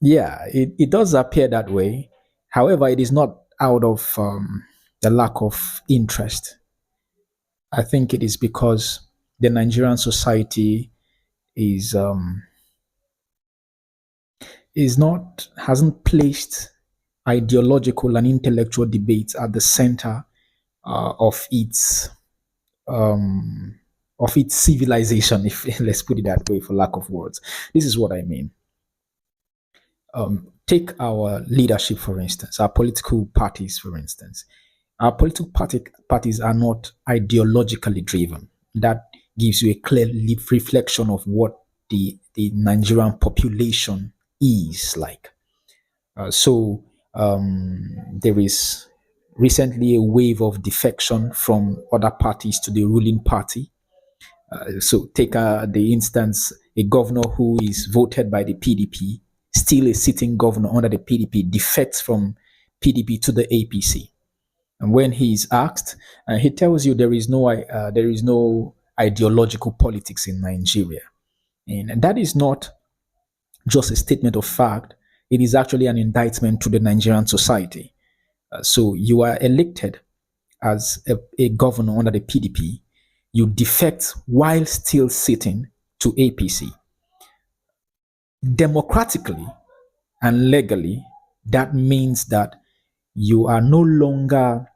Yeah, it does appear that way. However, it is not out of the lack of interest. I think it is because the Nigerian society is is not hasn't placed ideological and intellectual debates at the center of um, its civilization. If let's put it that way, for lack of words, this is what I mean. Take our leadership, for instance, our political parties, for instance. Our parties are not ideologically driven. That gives you a clear reflection of what the Nigerian population is like. There is recently a wave of defection from other parties to the ruling party. So take the instance, a governor who is voted by the PDP, still a sitting governor under the PDP, defects from PDP to the APC. And when he is asked, he tells you there is no ideological politics in Nigeria, and that is not just a statement of fact. It is actually an indictment to the Nigerian society. So you are elected as a governor under the PDP, you defect while still sitting to APC. Democratically and legally, that means that you are no longer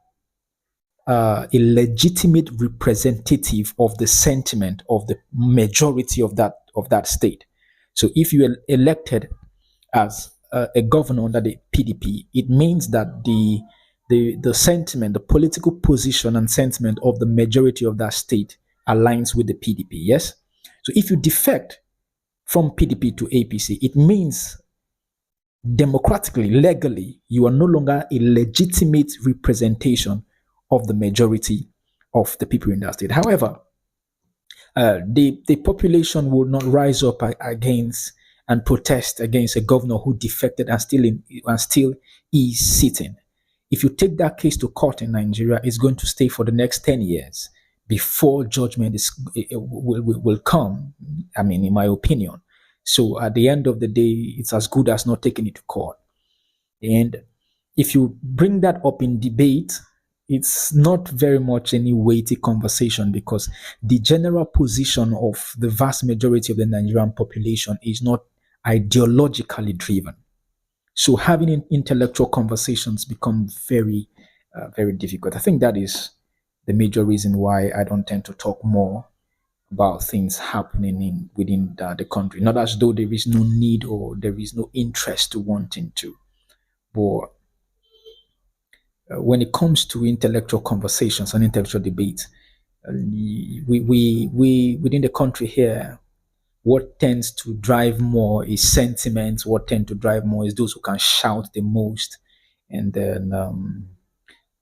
a legitimate representative of the sentiment of the majority of that state. So if you are elected as a governor under the PDP, it means that the sentiment, the political position and sentiment of the majority of that state aligns with the PDP. Yes. So if you defect from PDP to APC, it means democratically, legally, you are no longer a legitimate representation of the majority of the people in that state. However, the population will not rise up against and protest against a governor who defected and still is sitting. If you take that case to court in Nigeria, it's going to stay for the next 10 years before judgment will come. I mean, in my opinion. So at the end of the day, it's as good as not taking it to court. And if you bring that up in debate, it's not very much any weighty conversation because the general position of the vast majority of the Nigerian population is not ideologically driven. So having intellectual conversations become very difficult. I think that is the major reason why I don't tend to talk more about things happening within the country. Not as though there is no need or there is no interest to wanting to, but when it comes to intellectual conversations and intellectual debates, we within the country here, what tends to drive more is sentiments. What tend to drive more is those who can shout the most, and then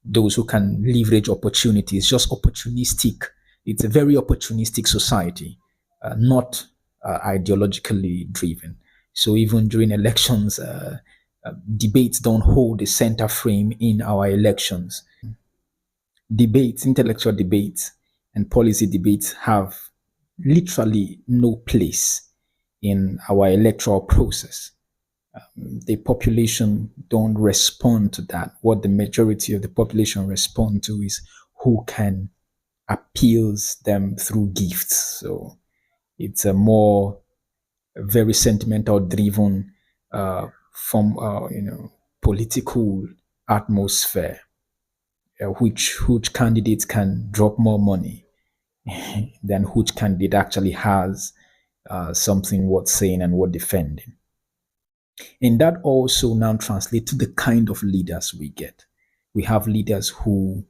those who can leverage opportunities. Just opportunistic. It's a very opportunistic society, not ideologically driven. So even during elections, debates don't hold a center frame in our elections. Debates, intellectual debates, and policy debates have literally no place in our electoral process. The population don't respond to that. What the majority of the population respond to is who can appeals them through gifts. So it's a more very sentimental driven from political atmosphere, which candidate can drop more money than which candidate actually has something worth saying and worth defending. And that also now translates to the kind of leaders we get. We have leaders who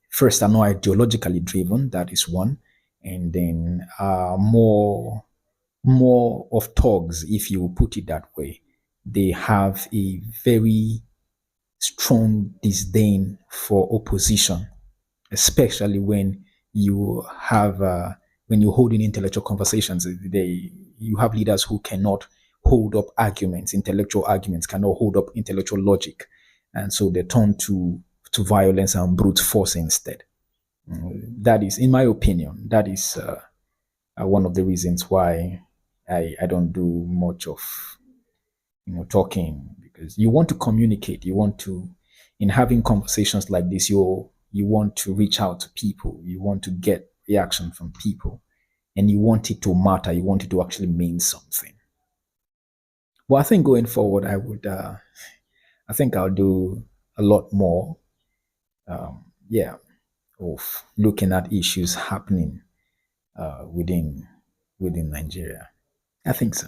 first are not ideologically driven, that is one, and then are more of thugs, if you put it that way. They have a very strong disdain for opposition, especially when you hold in intellectual conversations. You have leaders who cannot hold up arguments, intellectual arguments, cannot hold up intellectual logic, and so they turn to violence and brute force instead. That is, in my opinion, that is one of the reasons why I don't do much of talking, because you want to communicate. You want to, in having conversations like this, you want to reach out to people. You want to get reaction from people, and you want it to matter. You want it to actually mean something. Well, I think going forward, I think I'll do a lot more. Yeah, of looking at issues happening within Nigeria. I think so.